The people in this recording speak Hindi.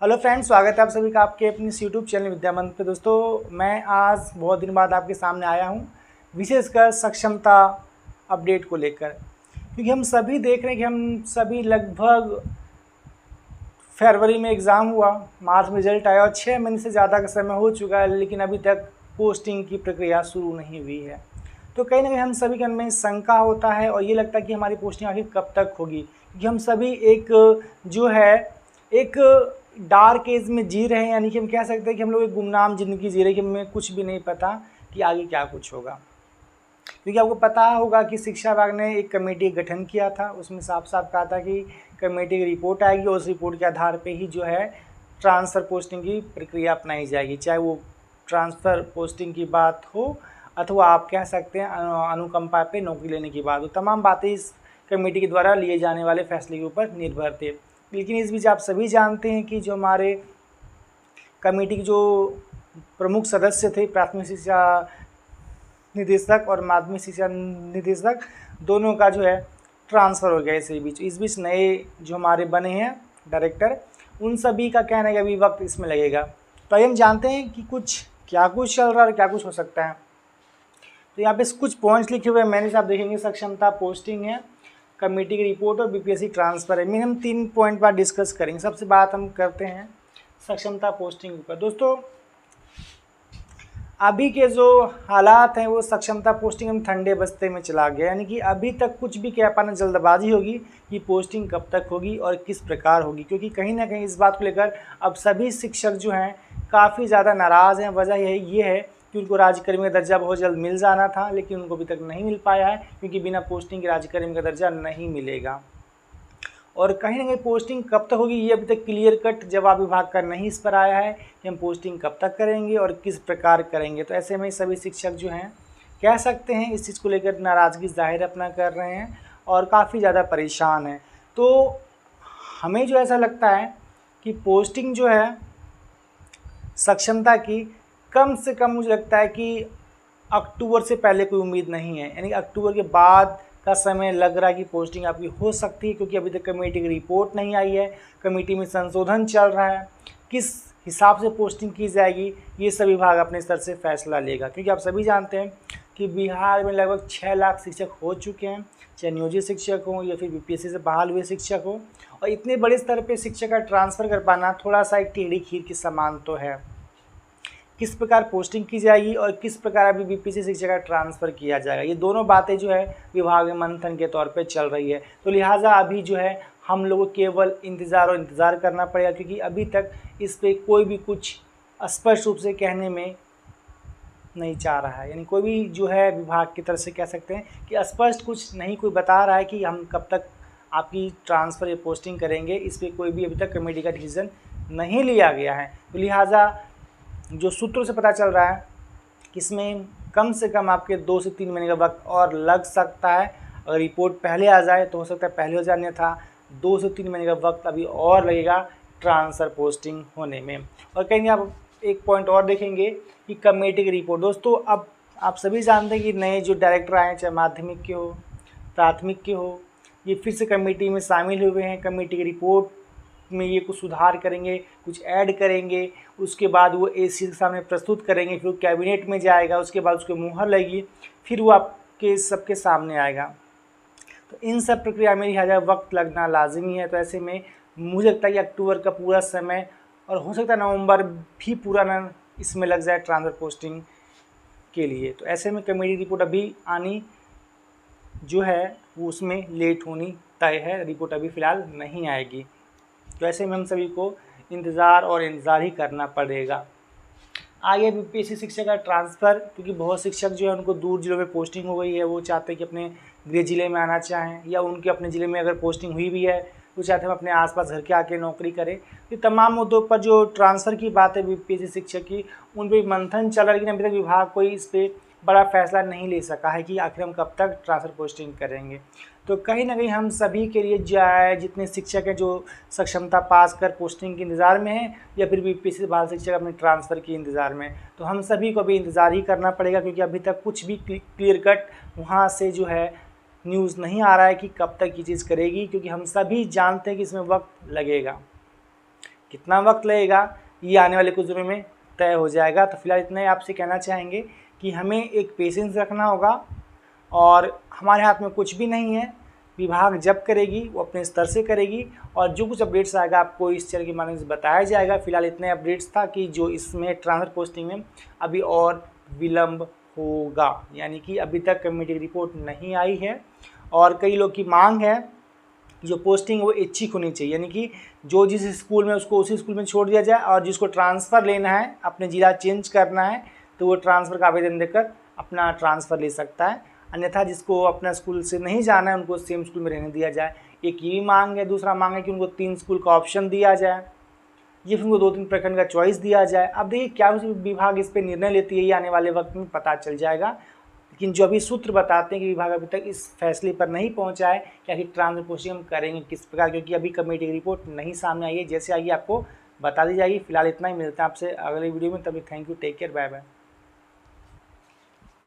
हेलो फ्रेंड्स, स्वागत है आप सभी का आपके अपने यूट्यूब चैनल विद्या मंत्र पे। दोस्तों, मैं आज बहुत दिन बाद आपके सामने आया हूँ, विशेषकर सक्षमता अपडेट को लेकर, क्योंकि हम सभी देख रहे हैं कि हम सभी लगभग फरवरी में एग्ज़ाम हुआ, मार्च में रिजल्ट आया और 6 महीने से ज़्यादा का समय हो चुका है, लेकिन अभी तक पोस्टिंग की प्रक्रिया शुरू नहीं हुई है। तो कहीं ना कहीं हम सभी के मन में शंका होता है और ये लगता है कि हमारी पोस्टिंग आखिर कब तक होगी, क्योंकि हम सभी एक डार्क एज में जी रहे हैं। यानी कि हम कह सकते हैं कि हम लोग एक गुमनाम ज़िंदगी जी रहे हैं कि हमें कुछ भी नहीं पता कि आगे क्या कुछ होगा। क्योंकि आपको पता होगा कि शिक्षा विभाग ने एक कमेटी का गठन किया था, उसमें साफ साफ कहा था कि कमेटी की रिपोर्ट आएगी और उस रिपोर्ट के आधार पे ही ट्रांसफ़र पोस्टिंग की प्रक्रिया अपनाई जाएगी, चाहे वो ट्रांसफ़र पोस्टिंग की बात हो अथवा आप कह सकते हैं अनुकंपा पे नौकरी लेने की बात हो। तमाम बातें इस कमेटी के द्वारा लिए जाने वाले फैसले के ऊपर निर्भर थे। लेकिन इस बीच आप सभी जानते हैं कि जो हमारे कमेटी के जो प्रमुख सदस्य थे, प्राथमिक शिक्षा निदेशक और माध्यमिक शिक्षा निदेशक, दोनों का ट्रांसफ़र हो गया। इस बीच नए जो हमारे बने हैं डायरेक्टर, उन सभी का कहना है कि अभी वक्त इसमें लगेगा। तो हम जानते हैं कि क्या कुछ चल रहा है और क्या कुछ हो सकता है। तो यहाँ पे कुछ पॉइंट्स लिखे हुए हैं, मैंने से आप देखेंगे सक्षमता पोस्टिंग है, कमेटी की रिपोर्ट और बीपीएससी ट्रांसफ़र है। मिनिमम 3 पॉइंट पर डिस्कस करेंगे। सबसे बात हम करते हैं सक्षमता पोस्टिंग पर। दोस्तों, अभी के जो हालात हैं वो सक्षमता पोस्टिंग हम ठंडे बस्ते में चला गया। यानी कि अभी तक कुछ भी कह पाना जल्दबाजी होगी कि पोस्टिंग कब तक होगी और किस प्रकार होगी, क्योंकि कहीं ना कहीं इस बात को लेकर अब सभी शिक्षक जो हैं काफ़ी ज़्यादा नाराज़ हैं। वजह ये है कि उनको राज्यकर्मी का दर्जा बहुत जल्द मिल जाना था, लेकिन उनको अभी तक नहीं मिल पाया है, क्योंकि बिना पोस्टिंग के राज्यकर्मी का दर्जा नहीं मिलेगा। और कहीं ना कहीं पोस्टिंग कब तक होगी ये अभी तक क्लियर कट जवाब विभाग का नहीं इस पर आया है कि हम पोस्टिंग कब तक करेंगे और किस प्रकार करेंगे। तो ऐसे में सभी शिक्षक जो हैं कह सकते हैं इस चीज़ को लेकर नाराज़गी जाहिर अपना कर रहे हैं और काफ़ी ज़्यादा परेशान हैं। तो हमें जो ऐसा लगता है कि पोस्टिंग जो है सक्षमता की कम से कम मुझे लगता है कि अक्टूबर से पहले कोई उम्मीद नहीं है। यानी अक्टूबर के बाद का समय लग रहा है कि पोस्टिंग आपकी हो सकती है, क्योंकि अभी तक कमेटी की रिपोर्ट नहीं आई है, कमेटी में संशोधन चल रहा है। किस हिसाब से पोस्टिंग की जाएगी ये सब विभाग अपने स्तर से फैसला लेगा, क्योंकि आप सभी जानते हैं कि बिहार में लगभग 6 लाख शिक्षक हो चुके हैं, चाहे नियोजित शिक्षक हों या फिर बीपीएससी से बहाल हुए शिक्षक हों। और इतने बड़े स्तर पर शिक्षक का ट्रांसफ़र कर पाना थोड़ा सा एक टेढ़ी खीर के समान तो है। किस प्रकार पोस्टिंग की जाएगी और किस प्रकार अभी बीपीएससी शिक्षा का ट्रांसफ़र किया जाएगा, ये दोनों बातें विभाग में मंथन के तौर पे चल रही है। तो लिहाजा अभी हम लोगों को केवल इंतज़ार करना पड़ेगा, क्योंकि अभी तक इस पर कोई भी कुछ स्पष्ट रूप से कहने में नहीं चाह रहा है। यानी कोई भी विभाग की तरफ से कह सकते हैं कि स्पष्ट कुछ नहीं कोई बता रहा है कि हम कब तक आपकी ट्रांसफ़र या पोस्टिंग करेंगे। इस पर कोई भी अभी तक कमेटी का डिसीज़न नहीं लिया गया है। तो लिहाजा जो सूत्रों से पता चल रहा है कि इसमें कम से कम आपके 2 से 3 महीने का वक्त और लग सकता है। अगर रिपोर्ट पहले आ जाए तो हो सकता है पहले हो जाने था, 2 से 3 महीने का वक्त अभी और लगेगा ट्रांसफ़र पोस्टिंग होने में। और कहीं आप एक पॉइंट और देखेंगे कि कमेटी की रिपोर्ट। दोस्तों, अब आप सभी जानते हैं कि नए जो डायरेक्टर आए हैं, चाहे माध्यमिक के हो प्राथमिक के हो, ये फिर से कमेटी में शामिल हुए हैं। कमेटी की रिपोर्ट में ये कुछ सुधार करेंगे, कुछ ऐड करेंगे, उसके बाद वो एसी के सामने प्रस्तुत करेंगे, फिर वो कैबिनेट में जाएगा, उसके बाद उसको मुहर लगेगी, फिर वो आपके सबके सामने आएगा। तो इन सब प्रक्रिया में लिहाजा वक्त लगना लाजमी है। तो ऐसे में मुझे लगता है कि अक्टूबर का पूरा समय और हो सकता है नवंबर भी पूरा ना इसमें लग जाए ट्रांसफ़र पोस्टिंग के लिए। तो ऐसे में कमेटी रिपोर्ट अभी आनी वो उसमें लेट होनी तय है, रिपोर्ट अभी फ़िलहाल नहीं आएगी। तो ऐसे में हम सभी को इंतज़ार ही करना पड़ेगा। आगे बीपीएससी शिक्षा का ट्रांसफ़र, क्योंकि बहुत शिक्षक उनको दूर जिलों में पोस्टिंग हो गई है, वो चाहते हैं कि अपने गृह जिले में आना चाहें, या उनके अपने ज़िले में अगर पोस्टिंग हुई भी है तो चाहते हैं हम अपने आसपास घर के आके नौकरी करें। ये तमाम मुद्दों पर जो ट्रांसफ़र की बात है बीपीएससी शिक्षक की, उन पर मंथन चल रहा है, लेकिन अभी तक विभाग कोई इस पर बड़ा फैसला नहीं ले सका है कि आखिर हम कब तक ट्रांसफ़र पोस्टिंग करेंगे। तो कहीं ना कहीं हम सभी के लिए जितने शिक्षक हैं जो सक्षमता पास कर पोस्टिंग के इंतज़ार में हैं, या फिर बीपीएससी बाल शिक्षक अपने ट्रांसफ़र के इंतज़ार में, तो हम सभी को भी इंतज़ार ही करना पड़ेगा, क्योंकि अभी तक कुछ भी क्लियर कट वहाँ से न्यूज़ नहीं आ रहा है कि कब तक ये चीज़ करेगी। क्योंकि हम सभी जानते हैं कि इसमें वक्त लगेगा। कितना वक्त लगेगा ये आने वाले कुछ दिनों में तय हो जाएगा। तो फिलहाल इतना ही आपसे कहना चाहेंगे कि हमें एक पेशेंस रखना होगा और हमारे हाथ में कुछ भी नहीं है। विभाग जब करेगी वो अपने स्तर से करेगी और जो कुछ अपडेट्स आएगा आपको इस चैनल के माध्यम से बताया जाएगा। फिलहाल इतने अपडेट्स था कि जो इसमें ट्रांसफर पोस्टिंग में अभी और विलम्ब होगा, यानी कि अभी तक कमेटी की रिपोर्ट नहीं आई है। और कई लोग की मांग है जो पोस्टिंग वो ऐच्छिक होनी चाहिए, यानी कि जो जिस स्कूल में उसको उसी स्कूल में छोड़ दिया जाए और जिसको ट्रांसफ़र लेना है, अपने ज़िला चेंज करना है, तो वो ट्रांसफ़र का आवेदन देकर अपना ट्रांसफ़र ले सकता है। अन्यथा जिसको अपना स्कूल से नहीं जाना है उनको सेम स्कूल में रहने दिया जाए। एक ये मांग है। दूसरा मांग है कि उनको 3 स्कूल का ऑप्शन दिया जाए, ये फिर उनको 2-3 प्रखंड का चॉइस दिया जाए। अब देखिए क्या विभाग इस पर निर्णय लेती है, ये आने वाले वक्त में पता चल जाएगा। लेकिन जो अभी सूत्र बताते हैं कि विभाग अभी तक इस फैसले पर नहीं पहुंचा है कि आखिर ट्रांसफर पोस्टिंग हम करेंगे किस प्रकार, क्योंकि अभी कमेटी की रिपोर्ट नहीं सामने आई है। जैसे आइए आपको बता दी जाएगी। फिलहाल इतना ही, मिलते हैं आपसे अगले वीडियो में। तभी thank you, take care, bye bye.